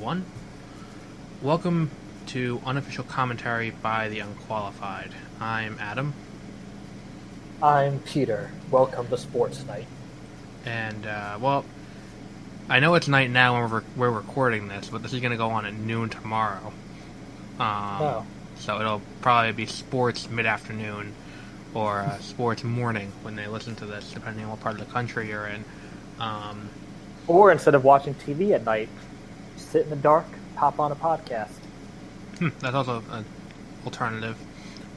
One. Welcome to Unofficial Commentary by the Unqualified. I'm Adam. I'm Peter. Welcome to Sports Night. And, I know it's night now when we're recording this, but this is going to go on at noon tomorrow. So it'll probably be sports mid-afternoon or sports morning when they listen to this, depending on what part of the country you're in. Or instead of watching TV at night, sit in the dark, pop on a podcast. That's also an alternative.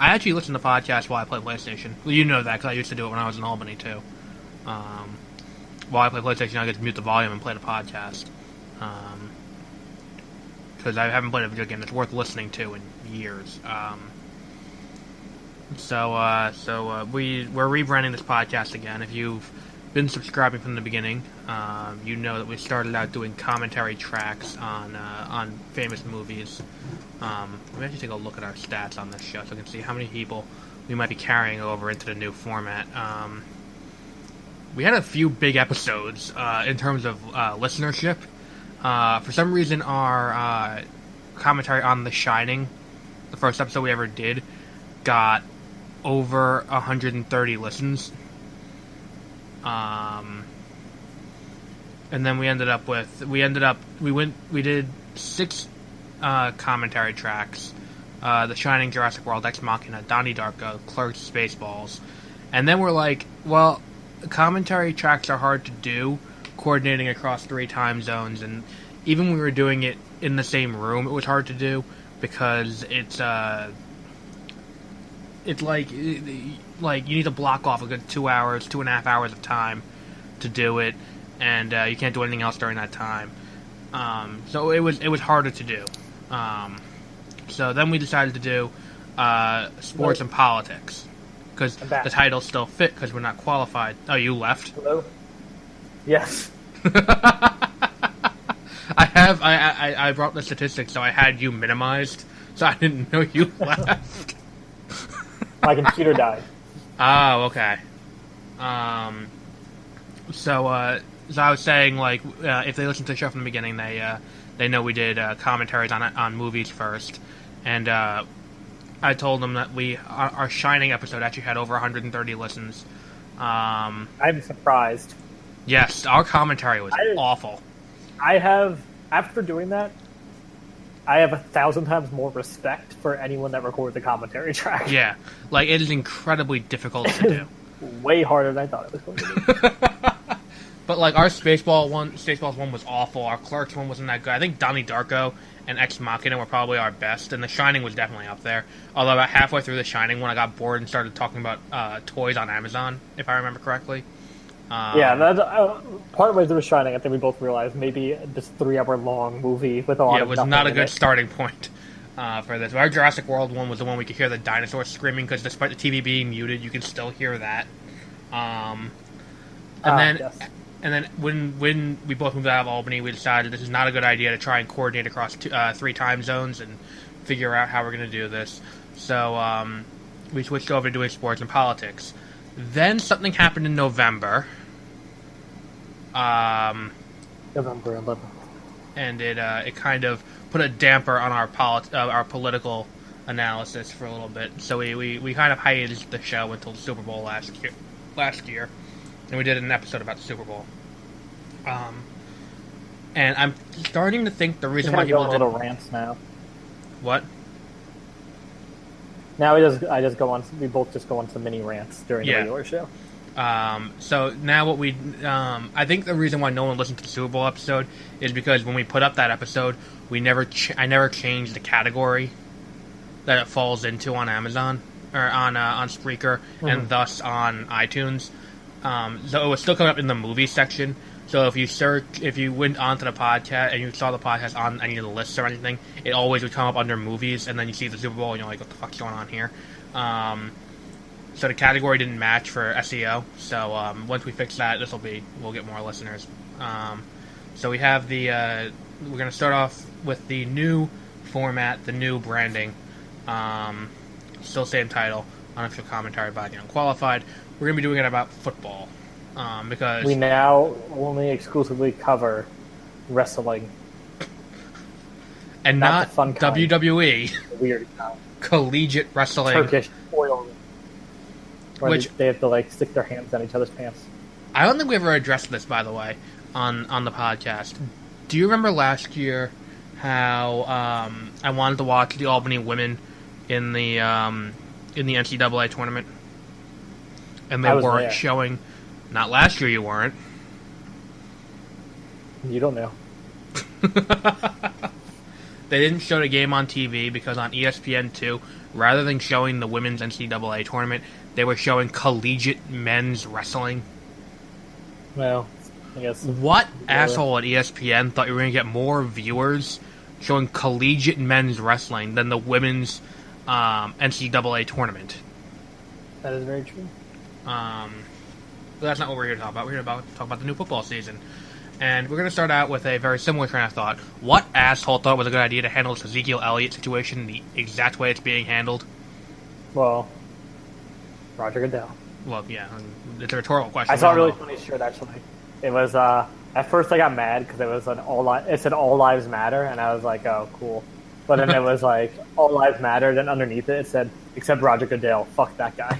I actually listen to podcasts while I play PlayStation. Well, you know that because I used to do it when I was in Albany too. While I play PlayStation, I get to mute the volume and play the podcast. Because I haven't played a video game that's worth listening to in years. We're rebranding this podcast again. If you've been subscribing from the beginning, you know that we started out doing commentary tracks on famous movies. Let me actually take a look at our stats on this show so we can see how many people we might be carrying over into the new format. We had a few big episodes in terms of listenership. For some reason, our commentary on The Shining, the first episode we ever did, got over 130 listens. And then we did 6 commentary tracks: The Shining, Jurassic World, Ex Machina, Donnie Darko, Clerks, Spaceballs, and then we're like, well, commentary tracks are hard to do, coordinating across 3 time zones, and even when we were doing it in the same room, it was hard to do because it's like you need to block off a good 2.5 hours of time to do it, and you can't do anything else during that time. So it was harder to do. So then we decided to do sports and politics because the title still fit because we're not qualified. Oh, you left? Hello? Yes. I brought the statistics, so I had you minimized, so I didn't know you left. My computer died. Oh, okay. So I was saying, if they listen to the show from the beginning, they know we did commentaries on movies first, and I told them that our Shining episode actually had over 130 listens. I'm surprised. Yes, our commentary was awful. After doing that, I have 1,000 times more respect for anyone that records the commentary track. Yeah, it is incredibly difficult to do. Way harder than I thought it was going to be. But our Spaceballs one was awful. Our Clerks one wasn't that good. I think Donnie Darko and Ex Machina were probably our best, and The Shining was definitely up there. Although about halfway through The Shining, when I got bored and started talking about toys on Amazon, if I remember correctly. That's part of the way through Shining, I think we both realized maybe this 3-hour-long movie with a lot of it was not a good starting point for this. Our Jurassic World one was the one we could hear the dinosaurs screaming because despite the TV being muted, you could still hear that. And then when we both moved out of Albany, we decided this is not a good idea to try and coordinate across 3 time zones and figure out how we're going to do this. So we switched over to doing sports and politics. Then something happened in November. November 11th. And it kind of put a damper on our political analysis for a little bit. So we kind of hiatused the show until the Super Bowl last year. And we did an episode about the Super Bowl. And I'm starting to think the reason why people did little rants now. What? Now we both just go on some mini rants during the regular show. So now I think the reason why no one listened to the Super Bowl episode is because when we put up that episode, I never changed the category that it falls into on Amazon or on Spreaker and thus on iTunes. So it was still coming up in the movie section. So if you went onto the podcast and you saw the podcast on any of the lists or anything, it always would come up under movies, and then you see the Super Bowl and you're like, what the fuck's going on here? So the category didn't match for SEO. So once we fix that, we'll get more listeners. So we have we're going to start off with the new format, the new branding. Still same title, Unofficial Commentary by the Unqualified. We're going to be doing it about football. Because we now only exclusively cover wrestling. And not the fun kind. WWE. The weird kind. Collegiate wrestling. Turkish oil. Where Which they have to like stick their hands down each other's pants. I don't think we ever addressed this, by the way, on the podcast. Do you remember last year how I wanted to watch the Albany women in the NCAA tournament, and they weren't there. showing? Not last year, you weren't. You don't know. They didn't show the game on TV because on ESPN2, rather than showing the women's NCAA tournament, they were showing collegiate men's wrestling. Well, I guess. What asshole at ESPN thought you were going to get more viewers showing collegiate men's wrestling than the women's NCAA tournament? That is very true. But that's not what we're here to talk about. We're here to talk about the new football season. And we're going to start out with a very similar train of thought. What asshole thought it was a good idea to handle this Ezekiel Elliot situation the exact way it's being handled? Well, Roger Goodell. Well, yeah, it's a rhetorical question. I saw a really funny shirt, actually. It was, at first I got mad because it said All Lives Matter, and I was like, oh, cool. But then it was like, All Lives Matter, then underneath it said, except Roger Goodell. Fuck that guy.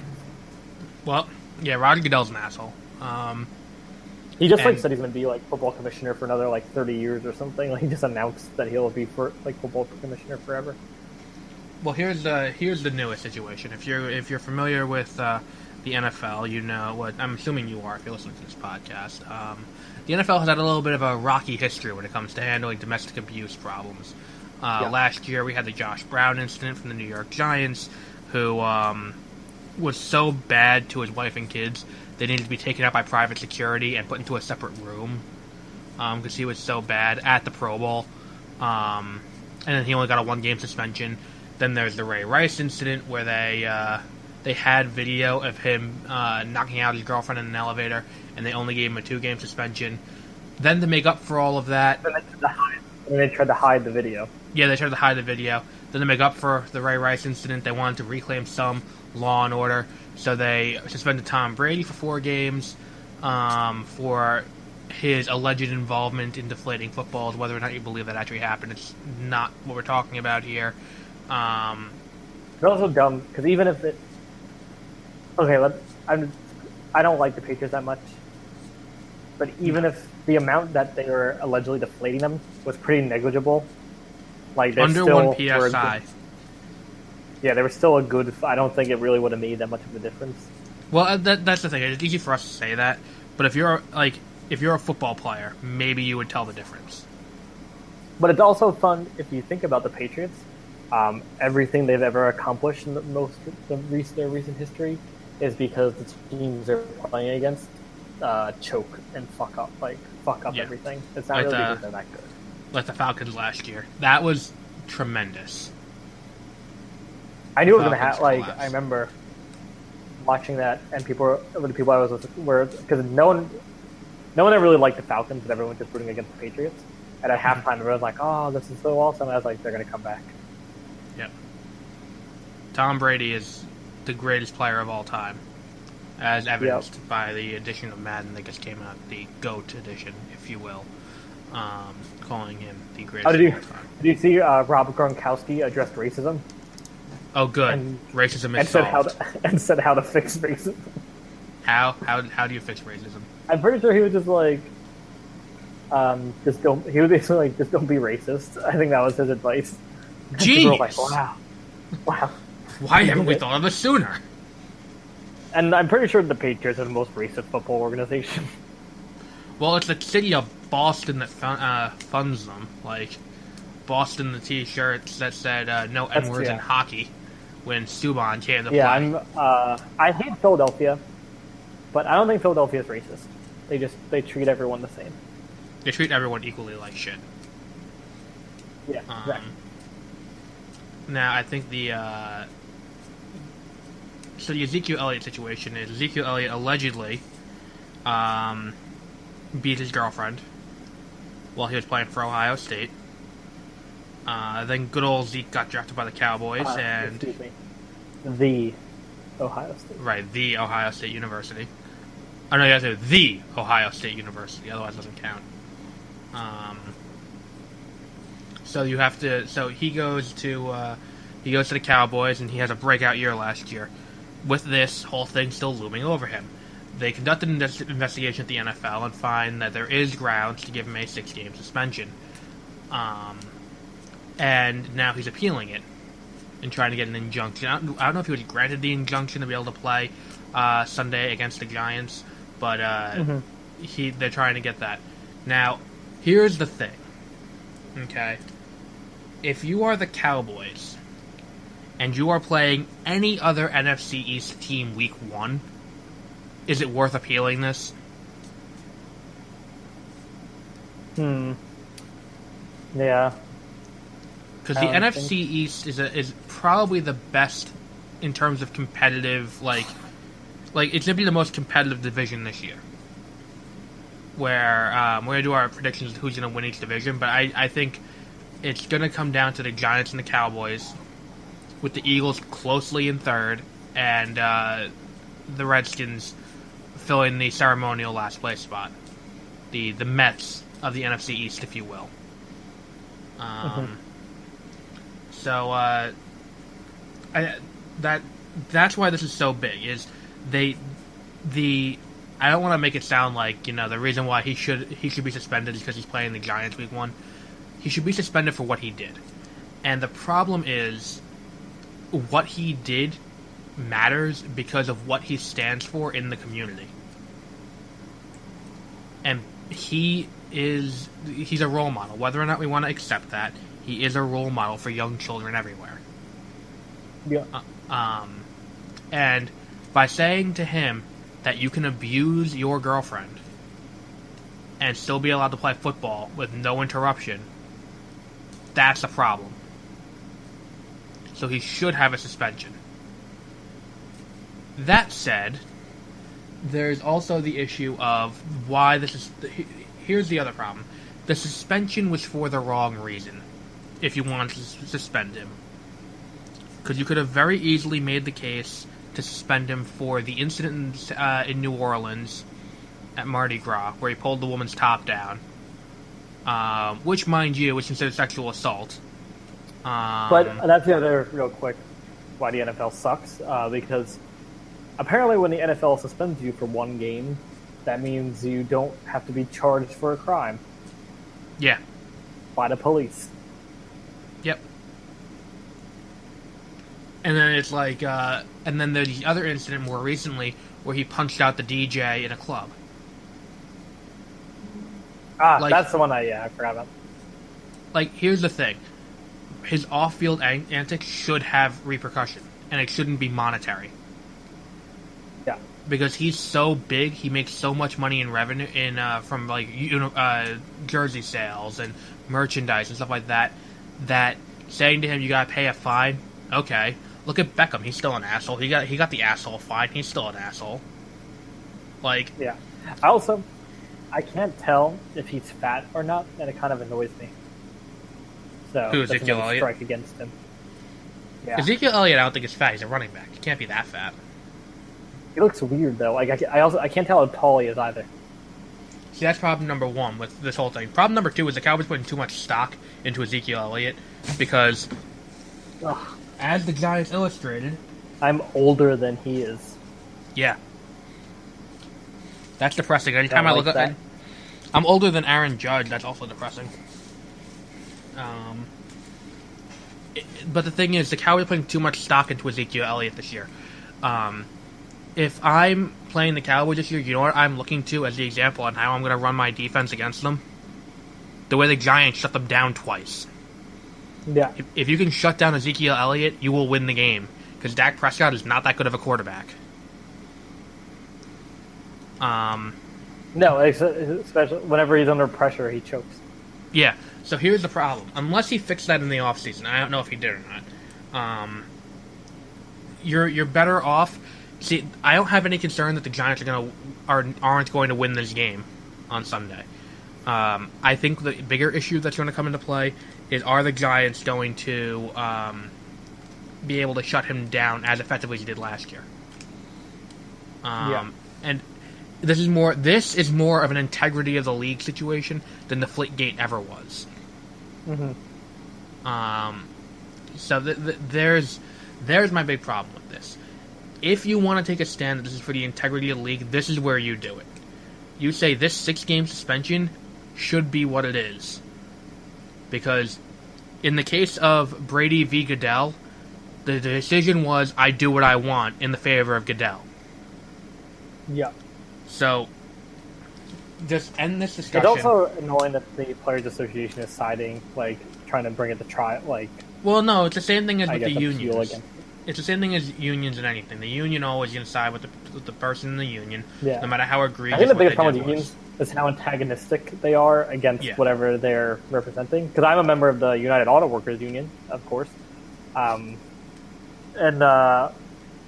Well, yeah, Roger Goodell's an asshole. He just said he's going to be like football commissioner for another like 30 years or something. Like, he just announced that he'll be for like football commissioner forever. Well, here's the newest situation. If you're familiar with the NFL, you know what I'm assuming you are if you're listening to this podcast. The NFL has had a little bit of a rocky history when it comes to handling domestic abuse problems. Last year we had the Josh Brown incident from the New York Giants, who was so bad to his wife and kids they needed to be taken out by private security and put into a separate room because he was so bad at the Pro Bowl. And then he only got a 1-game suspension. Then there's the Ray Rice incident where they had video of him knocking out his girlfriend in an elevator, and they only gave him a 2-game suspension. Then to make up for all of that... Then they tried to hide the video. Yeah, they tried to hide the video. Then to make up for the Ray Rice incident, they wanted to reclaim some law and order, so they suspended Tom Brady for 4 games for his alleged involvement in deflating footballs. Whether or not you believe that actually happened, it's not what we're talking about here. It's also dumb, because even if it... Okay, I don't like the Patriots that much, but even if the amount that they were allegedly deflating them was pretty negligible, like under still 1 PSI. Yeah, they were still a good... I don't think it really would have made that much of a difference. Well, that's the thing. It's easy for us to say that, but if you're a football player, maybe you would tell the difference. But it's also fun if you think about the Patriots. Everything they've ever accomplished in their recent history is because the teams they're playing against choke and fuck up everything. It's not really because they're that good. Like the Falcons last year. That was tremendous. I knew it was going to happen. Like, I remember watching that, and the people I was with were... Because no one ever really liked the Falcons, but everyone was just rooting against the Patriots. And at halftime, everyone was like, oh, this is so awesome. And I was like, they're going to come back. Yep. Tom Brady is the greatest player of all time, as evidenced by the edition of Madden that just came out, the GOAT edition, if you will, calling him the greatest of all time. Did you see Rob Gronkowski addressed racism? Oh, good. Racism is solved. And said how to fix racism. How do you fix racism? I'm pretty sure he was just like, he was basically like, just don't be racist. I think that was his advice. Jeez! Were like, wow. Why haven't we thought of this sooner? And I'm pretty sure the Patriots are the most racist football organization. Well, it's the city of Boston that funds them. Like, Boston, the T-shirts that said no N-words in hockey when Subban came to play. Yeah, I hate Philadelphia, but I don't think Philadelphia is racist. They treat everyone the same. They treat everyone equally like shit. Yeah, exactly. Now, I think the Ezekiel Elliot situation is Ezekiel Elliot allegedly beat his girlfriend while he was playing for Ohio State. Then good old Zeke got drafted by the Cowboys and... Excuse me. The Ohio State. Right, the Ohio State University. Oh, no, you have to say the Ohio State University, otherwise it doesn't count. So you have to. So he goes to the Cowboys, and he has a breakout year last year. With this whole thing still looming over him, they conducted an investigation at the NFL and find that there is grounds to give him a 6-game suspension. And now he's appealing it and trying to get an injunction. I don't know if he was granted the injunction to be able to play Sunday against the Giants, but they're trying to get that. Now, here's the thing. Okay? If you are the Cowboys and you are playing any other NFC East team week 1, is it worth appealing this? Yeah. Because the NFC East is probably the best in terms of competitive, like it's gonna be the most competitive division this year. Where we're gonna do our predictions of who's gonna win each division, but I think it's gonna come down to the Giants and the Cowboys, with the Eagles closely in third, and the Redskins filling the ceremonial last place spot, the Mets of the NFC East, if you will. So that's why this is so big. Is I don't want to make it sound like the reason why he should be suspended is because he's playing the Giants week 1. He should be suspended for what he did, and the problem is what he did matters because of what he stands for in the community, and he's a role model. Whether or not we want to accept that, he is a role model for young children everywhere. Yeah. And by saying to him that you can abuse your girlfriend and still be allowed to play football with no interruption, that's a problem. So he should have a suspension. That said, there's also the issue of why this is... Here's the other problem. The suspension was for the wrong reason, if you wanted to suspend him. Because you could have very easily made the case to suspend him for the incident in New Orleans at Mardi Gras, where he pulled the woman's top down. Which, mind you, was considered sexual assault. But that's the other, real quick, why the NFL sucks. Because apparently when the NFL suspends you for 1 game, that means you don't have to be charged for a crime. Yeah. By the police. Yep. And then it's like, and then there's the other incident more recently where he punched out the DJ in a club. That's the one I forgot about. Like, here's the thing. His off-field antics should have repercussion, and it shouldn't be monetary. Yeah. Because he's so big, he makes so much money in revenue from jersey sales and merchandise and stuff like that. That saying to him, "You gotta pay a fine." Okay, look at Beckham. He's still an asshole. He got the asshole fine. He's still an asshole. Like, yeah. I can't tell if he's fat or not, and it kind of annoys me. So who, Ezekiel Elliot? Strike against him. Yeah. Ezekiel Elliot, I don't think is fat. He's a running back. He can't be that fat. He looks weird though. Like I can't tell how tall he is either. See, that's problem number 1 with this whole thing. Problem number 2 is the Cowboys putting too much stock into Ezekiel Elliott because, as the Giants illustrated, I'm older than he is. Yeah. That's depressing. Anytime I look at that, I'm older than Aaron Judge. That's also depressing. But the thing is, the Cowboys are putting too much stock into Ezekiel Elliott this year. If I'm playing the Cowboys this year, you know what I'm looking to as the example on how I'm going to run my defense against them? The way the Giants shut them down twice. Yeah. If you can shut down Ezekiel Elliott, you will win the game. Because Dak Prescott is not that good of a quarterback. No, especially whenever he's under pressure, he chokes. Yeah, so here's the problem. Unless he fixed that in the offseason, I don't know if he did or not. You're better off. See, I don't have any concern that the Giants aren't going to win this game on Sunday. I think the bigger issue that's going to come into play is, are the Giants going to be able to shut him down as effectively as he did last year? And this is more of an integrity of the league situation than the Flickgate ever was. Mm-hmm. So there's my big problem with this. If you want to take a stand that this is for the integrity of the league, this is where you do it. You say this 6-game suspension should be what it is. Because in the case of Brady v. Goodell, the decision was I do what I want in the favor of Goodell. Yeah. So, just end this discussion. It's also annoying that the Players Association is siding, like, trying to bring it to trial, like... Well, no, it's the same thing as with the unions. Again. It's the same thing as unions and anything. The union always going to side with the person in the union, no matter how egregious. I think the biggest problem with unions is how antagonistic they are against whatever they're representing. Because I'm a member of the United Auto Workers Union, of course.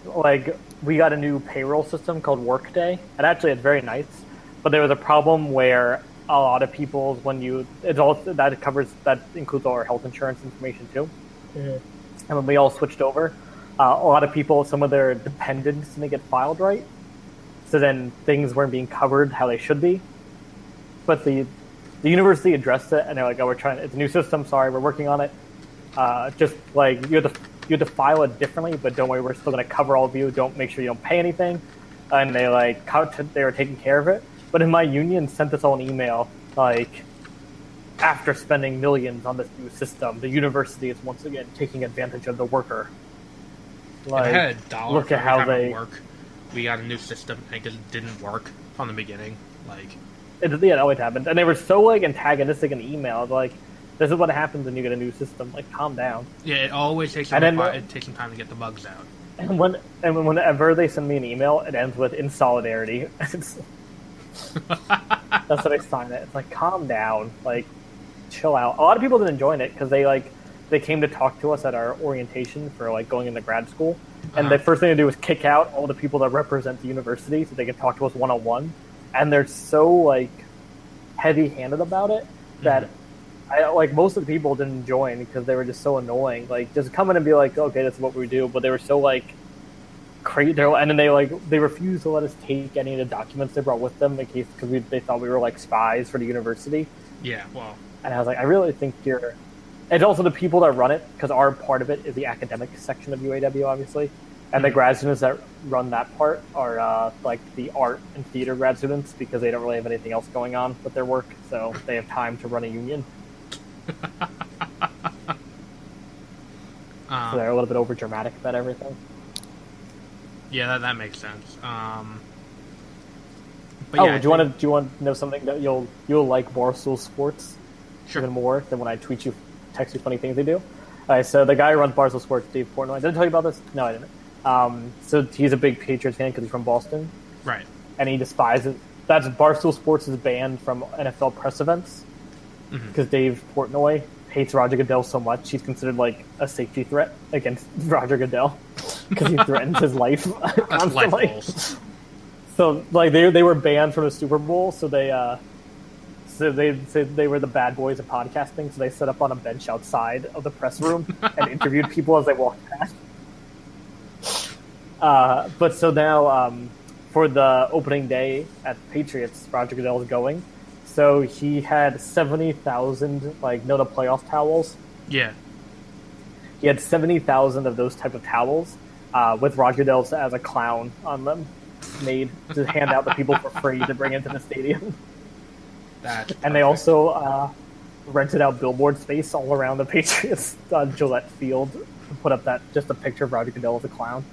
Like, we got a new payroll system called Workday, and actually it's very nice. But there was a problem where a lot of people, when you, that includes all our health insurance information too. Mm-hmm. And when we all switched over, a lot of people, some of their dependents didn't get filed right. So then things weren't being covered how they should be. But the university addressed it, and they're like, "Oh, it's a new system. Sorry, we're working on it. Just like you have to file it differently, but don't worry, we're still going to cover all of you. Make sure you don't pay anything." And they were taking care of it. But in my union sent us all an email like, after spending millions on this new system, the university is once again taking advantage of the worker. Like, I had $1 look at how they work. We got a new system and it didn't work from the beginning. Like, it always happened, and they were so like antagonistic in the email. Like, this is what happens when you get a new system. Like, calm down. Yeah, it always takes some time to get the bugs out. And whenever they send me an email, it ends with "in solidarity." That's what I sign it. It's like, calm down. Like, chill out. A lot of people didn't join it because they came to talk to us at our orientation for like going into grad school, and the first thing to do was kick out all the people that represent the university so they can talk to us one-on-one. And they're so like heavy-handed about it that most of the people didn't join because they were just so annoying. Like, just come in and be like, "Okay, that's what we do," but they were so like crazy. And then they refused to let us take any of the documents they brought with them in case because they thought we were like spies for the university. Yeah, well. And I was like, I really think you're. It's also the people that run it, because our part of it is the academic section of UAW, obviously. And the grad students that run that part are like the art and theater grad students, because they don't really have anything else going on with their work, so they have time to run a union. So they're a little bit over dramatic about everything. Yeah, that makes sense. But yeah, do you want to know something that you'll like Barstool Sports even more than when I text you funny things they do? All right, so the guy who runs Barstool Sports, Dave Portnoy. Did I tell you about this? No, I didn't. So he's a big Patriots fan because he's from Boston, right? And he despises. That's Barstool Sports is banned from NFL press events because Dave Portnoy hates Roger Goodell so much he's considered like a safety threat against Roger Goodell because he threatens his life constantly. So like they were banned from the Super Bowl, so they said they were the bad boys of podcasting, so they set up on a bench outside of the press room and interviewed people as they walked past. But so now, for the opening day at Patriots, Roger Goodell is going. So he had 70,000, the playoff towels. Yeah. He had 70,000 of those type of towels, with Roger Goodell as a clown on them, made to hand out to people for free to bring into the stadium. And they also rented out billboard space all around the Patriots Gillette Field to put up just a picture of Roger Goodell as a clown.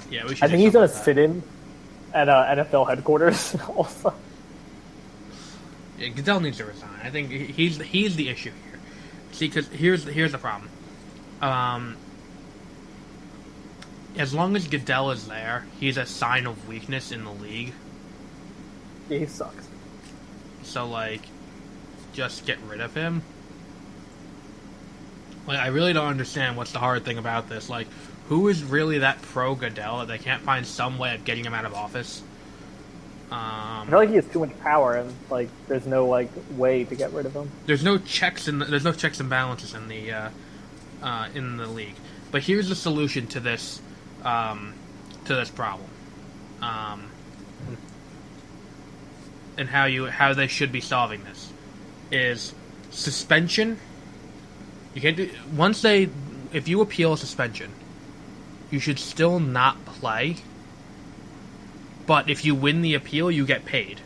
Yeah, we should. I think he's gonna sit in at NFL headquarters also. Yeah, Goodell needs to resign. I think he's the issue here. See, because here's the problem. As long as Goodell is there, he's a sign of weakness in the league. Yeah, he sucks. So, just get rid of him. I really don't understand what's the hard thing about this. Who is really that pro-Goodell that they can't find some way of getting him out of office? I feel like he has too much power, and there's no way to get rid of him. There's no checks and balances in the league. But here's the solution to this problem, and how they should be solving this. is suspension. You can't do if you appeal a suspension, you should still not play. But if you win the appeal, you get paid.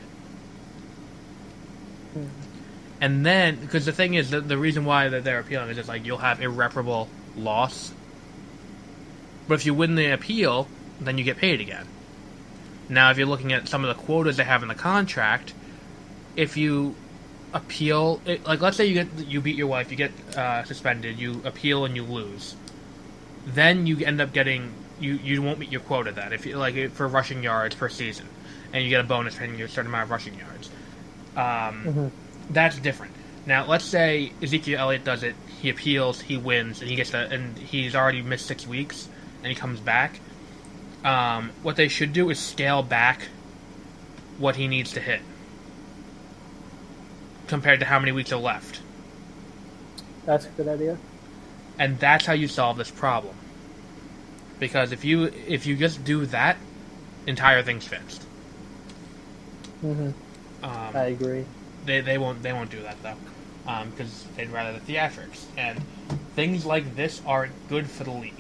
And then, because the thing is, the reason why that they're appealing is just like you'll have irreparable loss. But if you win the appeal, then you get paid again. Now, if you're looking at some of the quotas they have in the contract, if you appeal, like let's say you beat your wife, you get suspended, you appeal and you lose, then you end up getting you won't meet your quota then if you like for rushing yards per season, and you get a bonus for hitting your certain amount of rushing yards. That's different. Now, let's say Ezekiel Elliot does it, he appeals, he wins, and and he's already missed 6 weeks, and he comes back. What they should do is scale back what he needs to hit compared to how many weeks are left. That's a good idea. And that's how you solve this problem. Because if you just do that, entire thing's fixed. I agree. They won't do that though, because they'd rather the theatrics, and things like this aren't good for the league.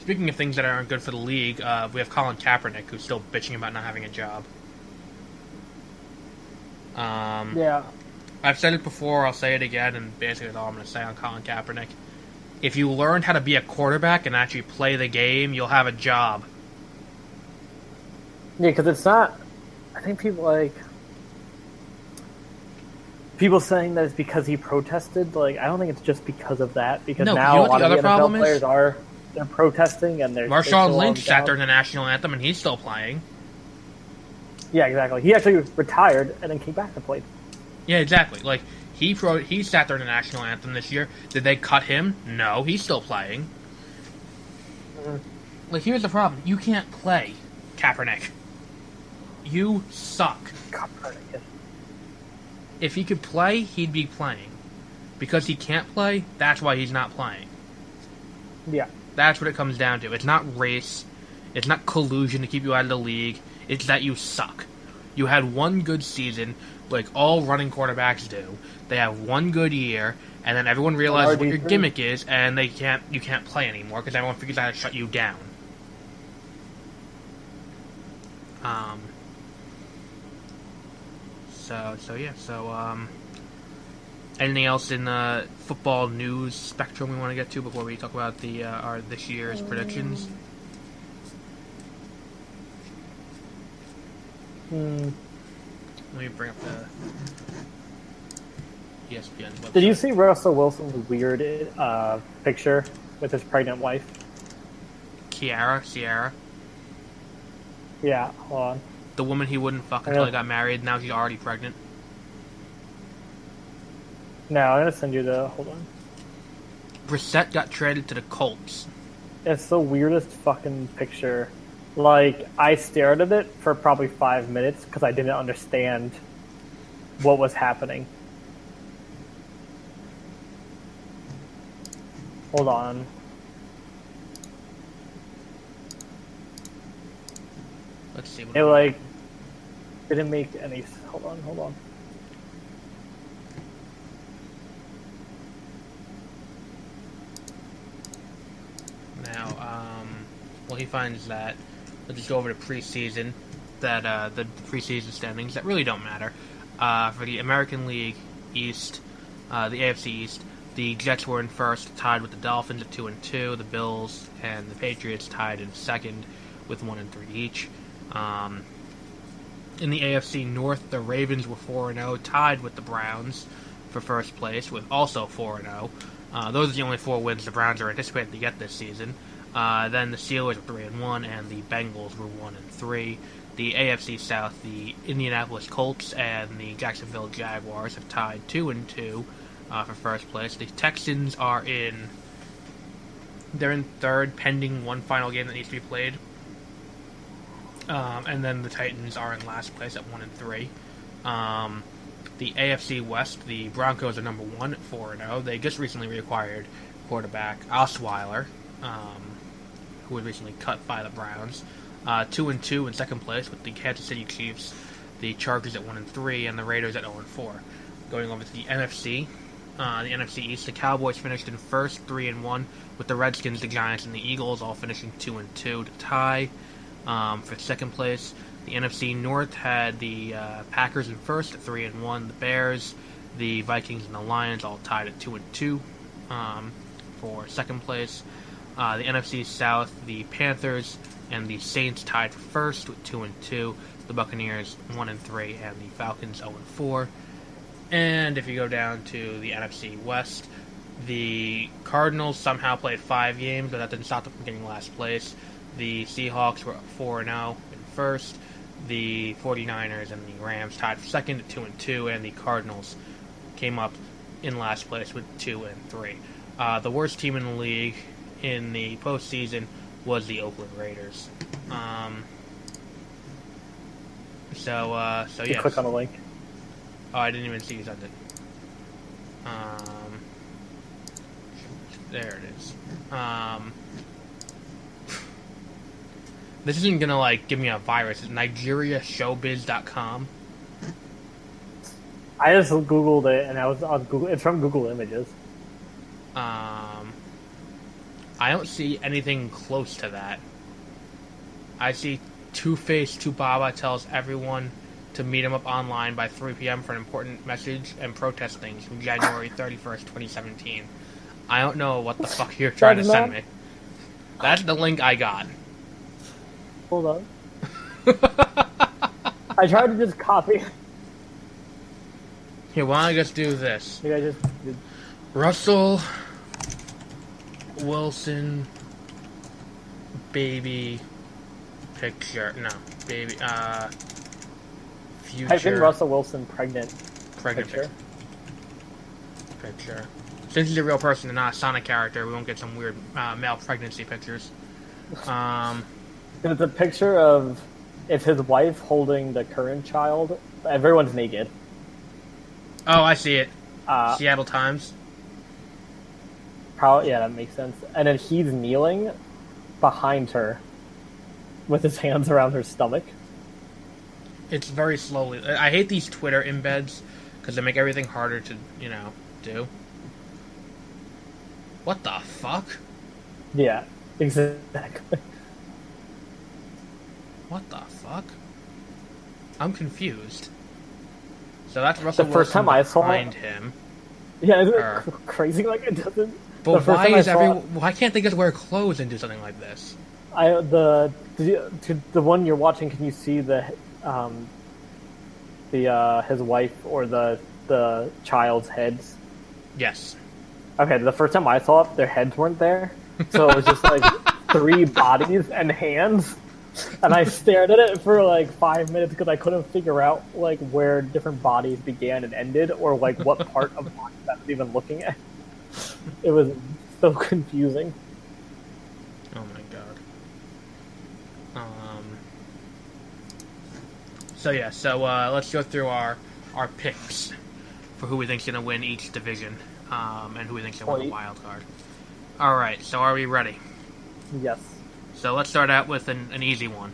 Speaking of things that aren't good for the league, we have Colin Kaepernick, who's still bitching about not having a job. Yeah. I've said it before, I'll say it again, and basically that's all I'm going to say on Colin Kaepernick. If you learn how to be a quarterback and actually play the game, you'll have a job. Yeah, because it's not... I think people saying that it's because he protested, like, I don't think it's just because of that, because no, now you know a lot of the NFL players they're protesting, and they're... Marshawn Lynch sat there in the national anthem, and he's still playing. Yeah, exactly. He actually retired and then came back to play. Yeah, exactly. Like, he sat there in the national anthem this year. Did they cut him? No, he's still playing. Like, here's the problem. You can't play, Kaepernick. You suck. If he could play, he'd be playing. Because he can't play, that's why he's not playing. Yeah. That's what it comes down to. It's not race. It's not collusion to keep you out of the league. It's that you suck. You had one good season, like all running quarterbacks do. They have one good year, and then everyone realizes what your gimmick is, and you can't play anymore because everyone figures out how to shut you down. Anything else in the football news spectrum we want to get to before we talk about our this year's predictions? Let me bring up the ESPN website. Did you see Russell Wilson's weird picture with his pregnant wife? Sierra. Yeah, hold on. The woman he wouldn't fuck until he got married. Now she's already pregnant. No, I'm gonna send you the. Hold on. Brissett got traded to the Colts. It's the weirdest fucking picture. Like, I stared at it for probably 5 minutes because I didn't understand what was happening. Hold on. Let's see. It, like, didn't make any... Hold on. Now, well, he finds that. Let's just go over to preseason. That the preseason standings that really don't matter. For the American League East, the AFC East, the Jets were in first, tied with the Dolphins at 2-2. The Bills and the Patriots tied in second with 1-3 each. In the AFC North, the Ravens were 4-0, tied with the Browns for first place with also 4-0. Those are the only 4 wins the Browns are anticipated to get this season. Then the Steelers were 3-1, and the Bengals were 1-3. The AFC South, the Indianapolis Colts and the Jacksonville Jaguars have tied 2-2 for first place. The Texans are they're in third, pending one final game that needs to be played. And then the Titans are in last place at 1-3. The AFC West, the Broncos are number 1 at 4-0. They just recently reacquired quarterback Osweiler, who was recently cut by the Browns. 2-2 in second place with the Kansas City Chiefs. the Chargers at 1-3, and the Raiders at 0-4. Going over to the NFC. The NFC East, the Cowboys finished in first, 3-1, with the Redskins, the Giants, and the Eagles all finishing 2-2 to tie for second place. The NFC North had the Packers in first at 3-1, the Bears, the Vikings, and the Lions all tied at 2-2 for second place. The NFC South, the Panthers and the Saints tied for first with 2-2. The Buccaneers 1-3, and the Falcons 0-4. And if you go down to the NFC West, the Cardinals somehow played 5 games, but that didn't stop them from getting last place. The Seahawks were 4-0 in first. The 49ers and the Rams tied for second at 2-2, and the Cardinals came up in last place with 2-3. The worst team in the league in the postseason was the Oakland Raiders. So yeah. Click on the link. Oh, I didn't even see you sent it. There it is. This isn't gonna give me a virus. It's NigeriaShowbiz.com. I just Googled it, and I was on Google. It's from Google Images. I don't see anything close to that. I see Two-Face Tubaba tells everyone to meet him up online by 3 p.m. for an important message and protest things from January 31st, 2017. I don't know what the fuck you're trying to send me. That's the link I got. Hold on. I tried to just copy. Here, why don't I just do this? Maybe I just did. Russell Wilson baby picture. No, baby. Future. Type in Russell Wilson pregnant picture. Since he's a real person and not a Sonic character, we won't get some weird male pregnancy pictures. It's a picture of it's his wife holding the current child. Everyone's naked. Oh, I see it. Seattle Times. Yeah, that makes sense. And then he's kneeling behind her with his hands around her stomach. It's very slowly. I hate these Twitter embeds because they make everything harder to, do. What the fuck? Yeah, exactly. What the fuck? I'm confused. So that's Russell The first time I saw him. Yeah, isn't it crazy? Like it doesn't. But why can't they just wear clothes and do something like this? The one you're watching, can you see his wife or the child's heads? Yes. Okay, the first time I saw it, their heads weren't there, so it was just like 3 bodies and hands, and I stared at it for 5 minutes because I couldn't figure out where different bodies began and ended, or what part of body I was even looking at. It was so confusing. Oh my god. So let's go through our picks for who we think's gonna win each division, and who we think's gonna win the wild card. All right, so are we ready? Yes. So let's start out with an easy one.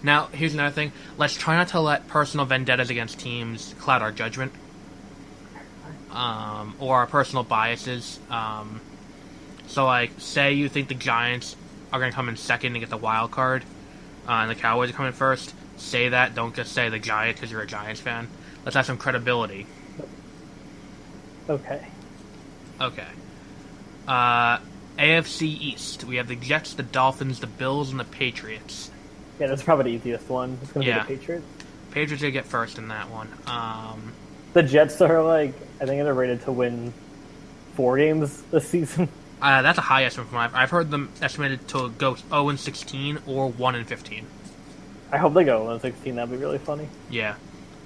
Now, here's another thing. Let's try not to let personal vendettas against teams cloud our judgment, or our personal biases. So, say you think the Giants are going to come in second and get the wild card, and the Cowboys are coming first. Say that. Don't just say the Giants because you're a Giants fan. Let's have some credibility. Okay. AFC East. We have the Jets, the Dolphins, the Bills, and the Patriots. Yeah, that's probably the easiest one. It's going to be the Patriots. Patriots will get first in that one. The Jets are I think they're rated to win 4 games this season. That's a high estimate from I've heard them estimated to go 0-16 or 1-15. I hope they go 1-16. That'd be really funny. Yeah.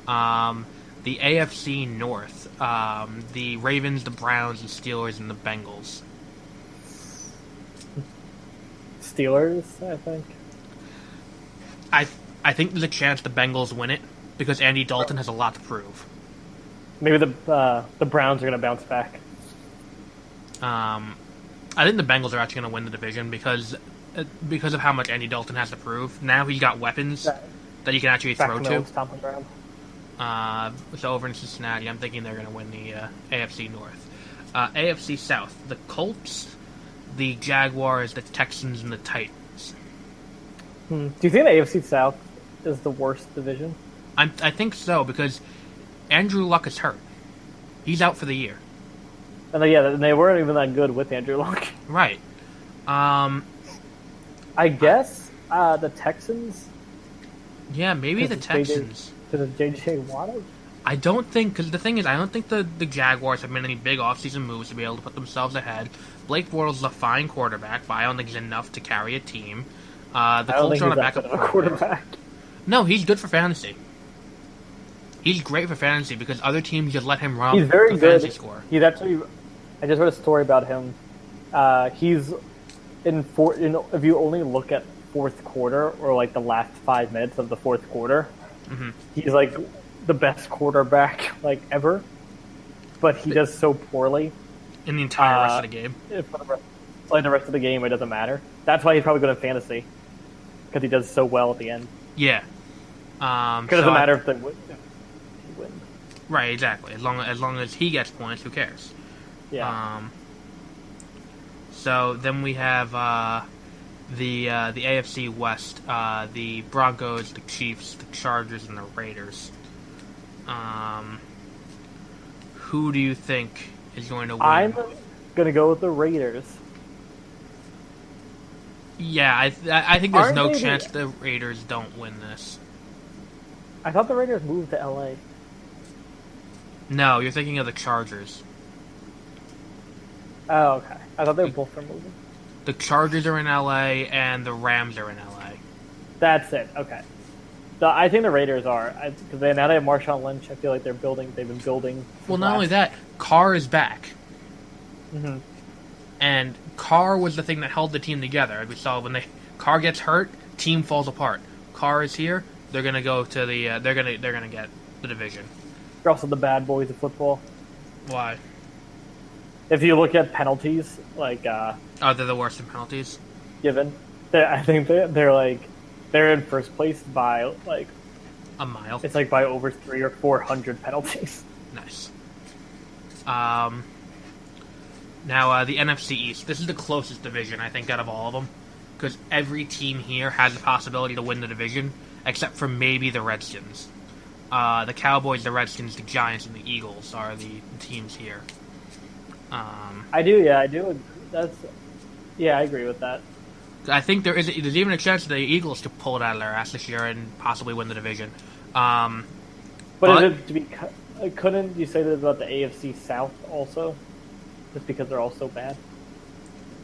The AFC North. The Ravens, the Browns, the Steelers, and the Bengals. Steelers, I think. I think there's a chance the Bengals win it because Andy Dalton has a lot to prove. Maybe the Browns are going to bounce back. I think the Bengals are actually going to win the division because of how much Andy Dalton has to prove. Now he's got weapons that you can actually throw to. Stomping ground. So over in Cincinnati, I'm thinking they're going to win the AFC North. AFC South, the Colts, the Jaguars, the Texans, and the Titans. Do you think the AFC South is the worst division? I think so, because Andrew Luck is hurt. He's out for the year. And they weren't even that good with Andrew Luck. Right. I guess the Texans. Yeah, maybe the Texans. To the J.J. Watt. I don't think, because the thing is, I don't think the Jaguars have made any big offseason moves to be able to put themselves ahead. Blake Bortles is a fine quarterback, but I don't think he's enough to carry a team. The Colts are on a backup quarterback. No, he's good for fantasy. He's great for fantasy because other teams just let him run he's very the good. fantasy score. He's actually. I just read a story about him. He's if you only look at fourth quarter or like the last 5 minutes of the fourth quarter, he's like the best quarterback like ever. But he does so poorly in the entire rest of the game. Like the rest of the game, it doesn't matter. That's why he's probably good at fantasy because he does so well at the end. Yeah. Because it doesn't matter if he wins. Right, exactly. As long as he gets points, who cares? Yeah. So then we have the AFC West, the Broncos, the Chiefs, the Chargers, and the Raiders. Who do you think is going to win? I'm going to go with the Raiders. Yeah, I think there's no chance the Raiders don't win this. I thought the Raiders moved to LA. No, you're thinking of the Chargers. Oh, okay. I thought they were both moving. The Chargers are in LA and the Rams are in LA. That's it. Okay. I think the Raiders are because now they have Marshawn Lynch. I feel like they've been building. Well, not only that, Carr is back. Mm-hmm. And Carr was the thing that held the team together. As we saw when Carr gets hurt, team falls apart. Carr is here. They're gonna go to the. They're gonna get the division. They're also the bad boys of football. Why? If you look at penalties, like they're the worst in penalties. Given, I think they're in first place by like a mile. It's like by over 300 or 400 penalties. Nice. Now the NFC East. This is the closest division I think out of all of them, because every team here has the possibility to win the division, except for maybe the Redskins. The Cowboys, the Redskins, the Giants, and the Eagles are the teams here. I do. I agree with that. I think there's even a chance the Eagles could pull it out of their ass this year and possibly win the division. But is it to be? Couldn't you say that about the AFC South also, just because they're all so bad?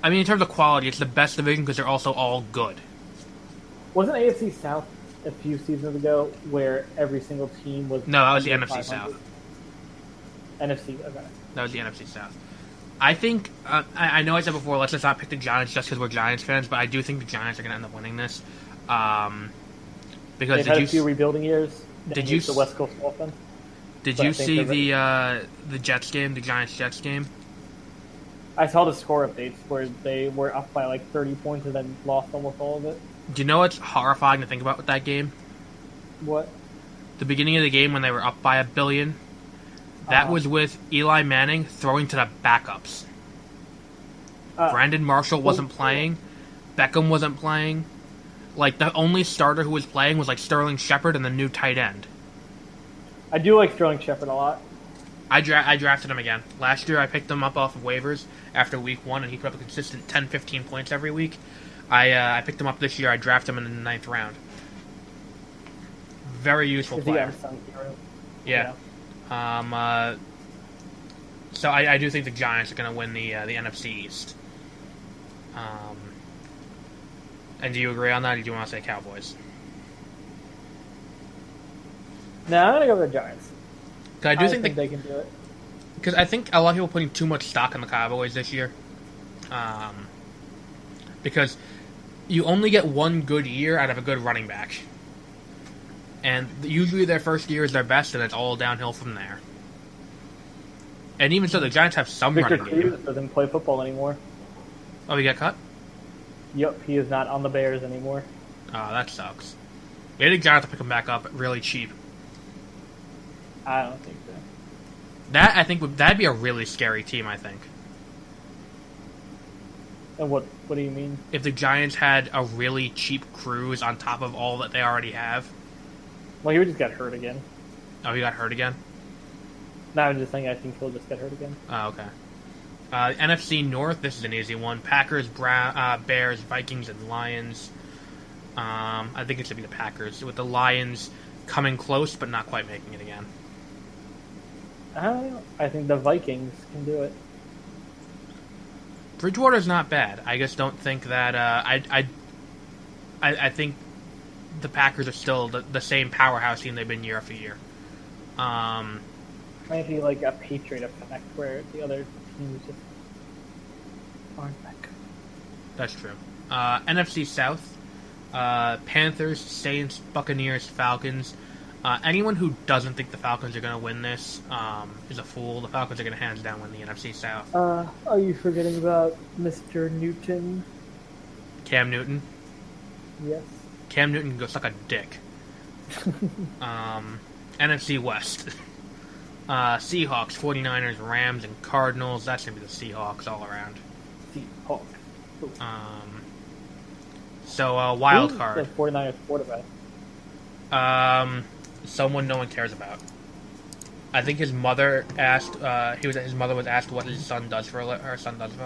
I mean, in terms of quality, it's the best division because they're also all good. Wasn't AFC South a few seasons ago where every single team was? No, that was the NFC South. NFC, okay. That was the NFC South. I think, I know I said before, let's just not pick the Giants just because we're Giants fans, but I do think the Giants are going to end up winning this. Because they've had a few rebuilding years. Did you the West Coast offense? Did you see the Jets game, the Giants-Jets game? I saw the score updates where they were up by like 30 points and then lost almost all of it. Do you know what's horrifying to think about with that game? What? The beginning of the game when they were up by $1 billion. That was with Eli Manning throwing to the backups. Brandon Marshall wasn't playing. Beckham wasn't playing. Like, the only starter who was playing was, like, Sterling Shepard and the new tight end. I do like Sterling Shepard a lot. I drafted him again. Last year I picked him up off of waivers after week 1, and he put up a consistent 10, 15 points every week. I picked him up this year. I drafted him in the 9th round. Very useful player. Yeah. So I do think the Giants are going to win the NFC East. And do you agree on that, or do you want to say Cowboys? No, I'm going to go with the Giants. I do think they can do it. Because I think a lot of people are putting too much stock in the Cowboys this year. Because you only get one good year out of a good running back. And usually their first year is their best, and it's all downhill from there. And even so, the Giants have some running game. Victor Cruz doesn't play football anymore. Oh, he got cut? Yep, he is not on the Bears anymore. Oh, that sucks. Maybe the Giants will pick him back up really cheap. I don't think so. That, I think, that'd be a really scary team, I think. And what do you mean? If the Giants had a really cheap Cruz on top of all that they already have. Well, he would just get hurt again. Oh, he got hurt again? No, I'm just saying I think he'll just get hurt again. Oh, okay. NFC North, this is an easy one. Packers, Bears, Vikings, and Lions. I think it should be the Packers, with the Lions coming close but not quite making it again. I think the Vikings can do it. Bridgewater's not bad. I just don't think that. I think the Packers are still the same powerhouse team they've been year after year. Might be like a Patriot effect where the other teams just aren't that good. That's true. NFC South: Panthers, Saints, Buccaneers, Falcons. Anyone who doesn't think the Falcons are going to win this is a fool. The Falcons are going to hands down win the NFC South. Are you forgetting about Mr. Newton? Cam Newton? Yes. Cam Newton can go suck a dick. NFC West. Seahawks, 49ers, Rams, and Cardinals. That's going to be the Seahawks all around. Seahawks. So, wild card. The 49ers quarterback. Someone no one cares about. I think his mother asked. His mother was asked what his son does for a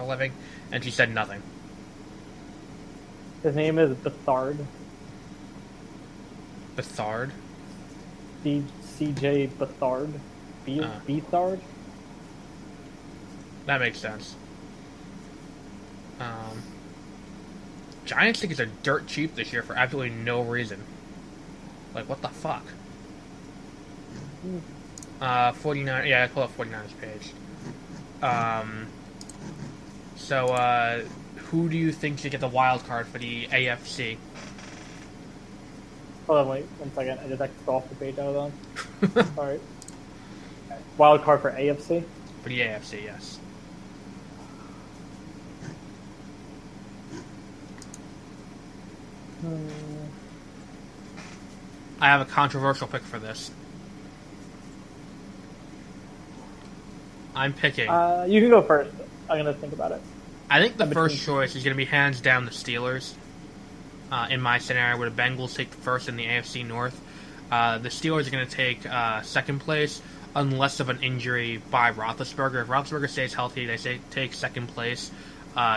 living, and she said nothing. His name is Bethard. Bethard. C.J. Bethard. Bethard. That makes sense. Giants tickets are dirt cheap this year for absolutely no reason. Like, what the fuck? 49. Yeah, I pull up 49ers page. So, who do you think should get the wild card for the AFC? Hold on, wait 1 second. I just X'd off the page out of them. Alright. Wild card for AFC? For the AFC, yes. I have a controversial pick for this. I'm picking. You can go first. I'm gonna think about it. I think the first choice is going to be hands down the Steelers. In my scenario, where the Bengals take first in the AFC North, the Steelers are going to take second place unless of an injury by Roethlisberger. If Roethlisberger stays healthy, they take second place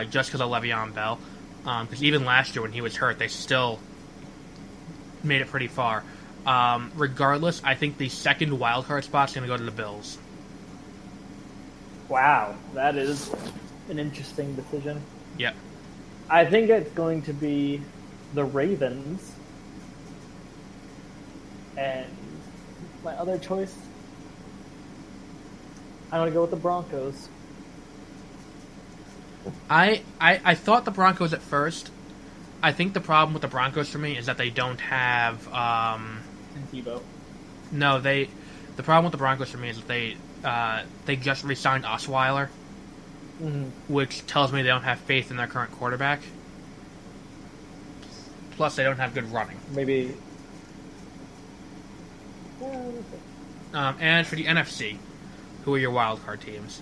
just because of Le'Veon Bell. Because even last year when he was hurt, they still made it pretty far. Regardless, I think the second wildcard spot is going to go to the Bills. Wow, that is an interesting decision. Yep. I think it's going to be the Ravens. And my other choice, I'm going to go with the Broncos. I thought the Broncos at first. I think the problem with the Broncos for me is that they don't have Debo. No, the problem with the Broncos for me is that they just re-signed Osweiler, which tells me they don't have faith in their current quarterback. Plus, they don't have good running. Maybe. And for the NFC, who are your wild card teams?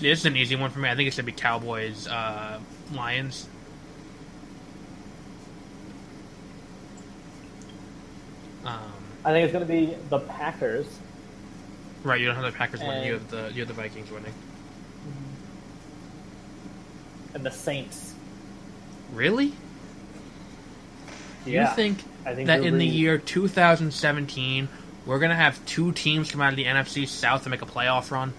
Yeah, this is an easy one for me. I think it's going to be Cowboys, Lions. I think it's going to be the Packers. Right, you don't have the Packers winning. You have the Vikings winning. And the Saints. Really? Yeah. You think that in the year 2017, we're going to have two teams come out of the NFC South to make a playoff run?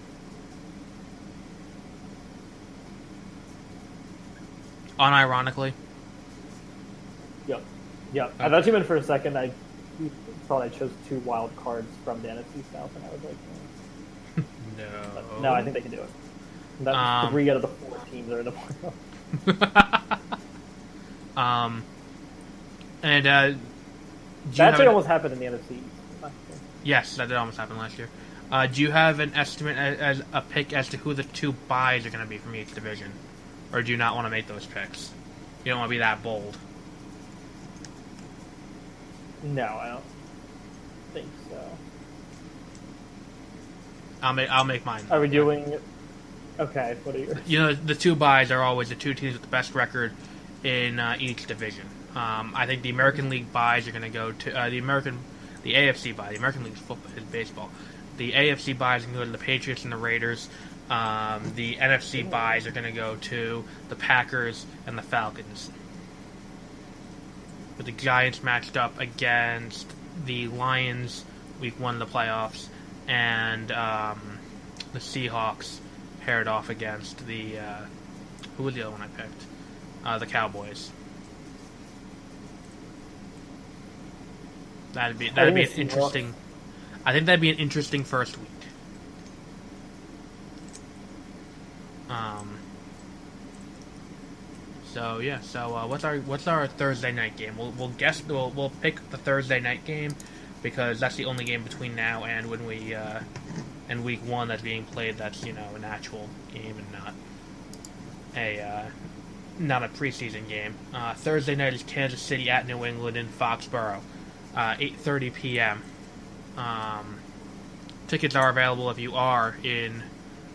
Unironically? Yep. Okay. I thought you meant for a second I thought I chose two wild cards from the NFC South, and I was like, no. But no, I think they can do it. That's 3 out of the 4 teams are in the playoff. And that actually almost happened in the NFC. Yes, that did almost happen last year. Do you have an estimate as a pick as to who the 2 buys are going to be from each division, or do you not want to make those picks? You don't want to be that bold. No, I don't think so. I'll make mine. Are we doing? Okay, what are you? You know, the two buys are always the two teams with the best record in each division. I think the American League buys are going to go to the AFC buy. The American League is baseball. The AFC buys are going to go to the Patriots and the Raiders. The NFC buys are going to go to the Packers and the Falcons. With the Giants matched up against the Lions week 1 of the playoffs, and the Seahawks paired off against the who was the other one I picked? The Cowboys. That'd be an interesting. I think that'd be an interesting first week. So yeah. So what's our Thursday night game? We'll pick the Thursday night game because that's the only game between now and when we and week 1 that's being played. That's an actual game and not a preseason game. Thursday night is Kansas City at New England in Foxborough, 8:30 p.m. Tickets are available if you are in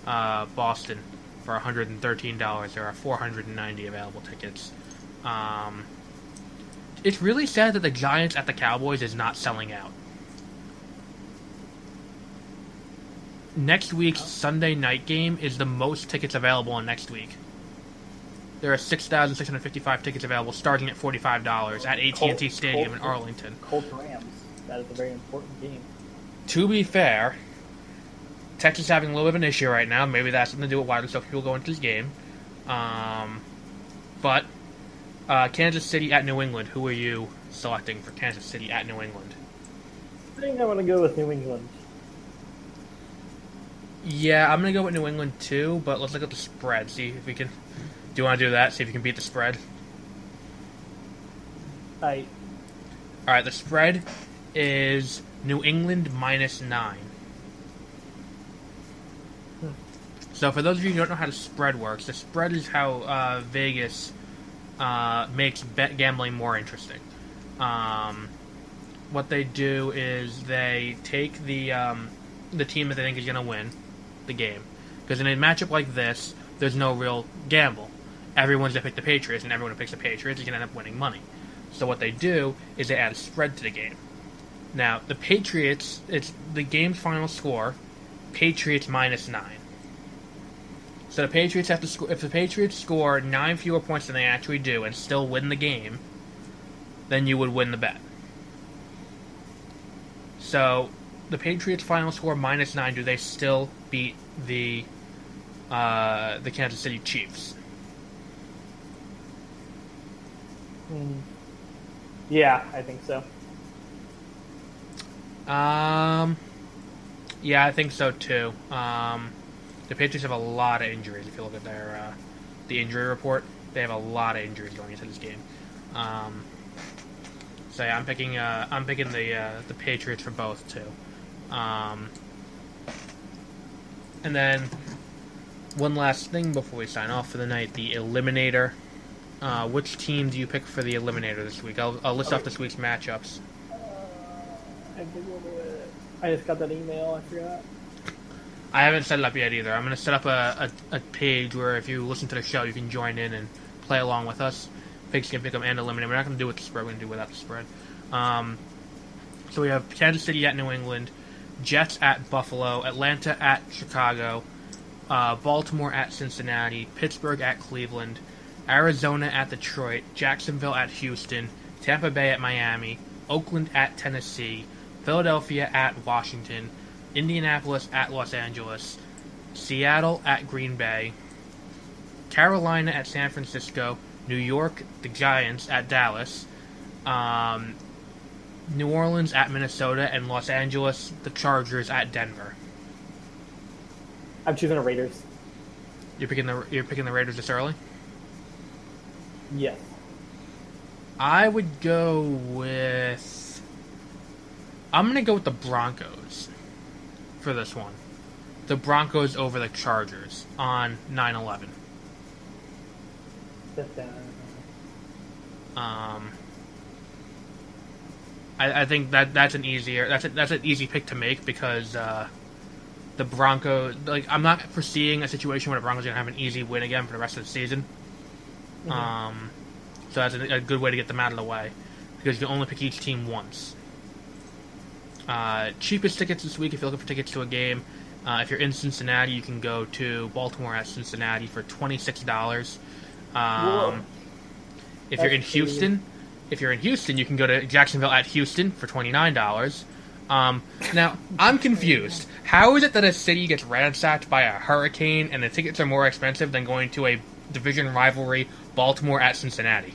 Boston for $113. There are 490 available tickets. It's really sad that the Giants at the Cowboys is not selling out. Next week's Sunday night game is the most tickets available on next week. There are 6,655 tickets available, starting at $45 at AT&T Stadium in Arlington. Colts Rams. That is a very important game. To be fair, Texas is having a little bit of an issue right now. Maybe that's something to do with why so few people go into this game. But Kansas City at New England. Who are you selecting for Kansas City at New England? I think I want to go with New England. Yeah, I'm going to go with New England too, but let's look at the spread. See if we can... Do you want to do that? See if you can beat the spread? Alright, the spread is New England -9. So for those of you who don't know how the spread works, the spread is how Vegas makes bet gambling more interesting. What they do is they take the team that they think is going to win the game. Because in a matchup like this, there's no real gamble. Everyone's going to pick the Patriots, and everyone who picks the Patriots is going to end up winning money. So what they do is they add a spread to the game. Now, the Patriots, it's the game's final score, Patriots -9. So the Patriots have to score. If the Patriots score 9 fewer points than they actually do and still win the game, then you would win the bet. So the Patriots' final score -9. Do they still beat the Kansas City Chiefs? Yeah, I think so. Yeah, I think so too. The Patriots have a lot of injuries. If you look at their the injury report, they have a lot of injuries going into this game. So yeah, I'm picking the Patriots for both too. And then one last thing before we sign off for the night: the Eliminator. Which team do you pick for the Eliminator this week? I'll list off this week's matchups. I just got that email. I forgot. I haven't set it up yet either. I'm going to set up a page where if you listen to the show, you can join in and play along with us. Pigs can pick them and eliminate. We're not going to do it with the spread. We're going to do it without the spread. So we have Kansas City at New England, Jets at Buffalo, Atlanta at Chicago, Baltimore at Cincinnati, Pittsburgh at Cleveland, Arizona at Detroit, Jacksonville at Houston, Tampa Bay at Miami, Oakland at Tennessee, Philadelphia at Washington, Indianapolis at Los Angeles, Seattle at Green Bay, Carolina at San Francisco, New York, the Giants at Dallas, New Orleans at Minnesota, and Los Angeles, the Chargers at Denver. I'm choosing the Raiders. You're picking the Raiders this early? Yes. I would go with... I'm going to go with the Broncos for this one. The Broncos over the Chargers on 9/11. I think that's an easy pick to make because the Broncos, like, I'm not foreseeing a situation where the Broncos are gonna have an easy win again for the rest of the season. Mm-hmm. So that's a good way to get them out of the way because you can only pick each team once. Cheapest tickets this week if you're looking for tickets to a game. If you're in Cincinnati, you can go to Baltimore at Cincinnati for $26. If you're in Houston, you can go to Jacksonville at Houston for $29. Now, I'm confused. How is it that a city gets ransacked by a hurricane and the tickets are more expensive than going to a division rivalry, Baltimore at Cincinnati?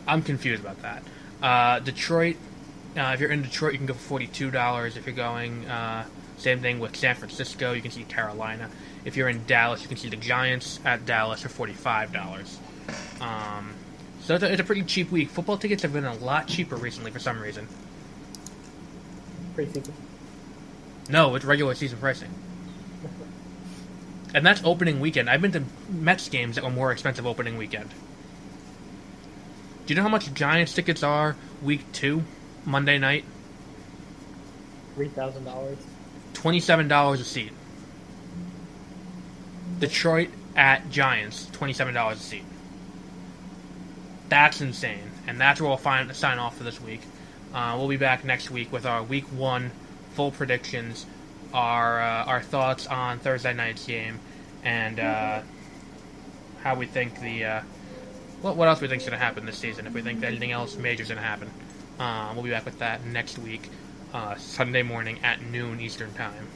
I'm confused about that. Detroit, if you're in Detroit, you can go for $42. If you're going, same thing with San Francisco, you can see Carolina. If you're in Dallas, you can see the Giants at Dallas for $45. So it's a pretty cheap week. Football tickets have been a lot cheaper recently for some reason. Preseason? No, it's regular season pricing. And that's opening weekend. I've been to Mets games that were more expensive opening weekend. Do you know how much Giants tickets are week 2, Monday night? $3,000. $27 a seat. Detroit at Giants, $27 a seat. That's insane, and that's where we'll sign off for this week. We'll be back next week with our Week 1 full predictions, our thoughts on Thursday night's game, and how we think what else we think is going to happen this season, if we think that anything else major is going to happen. We'll be back with that next week, Sunday morning at noon Eastern Time.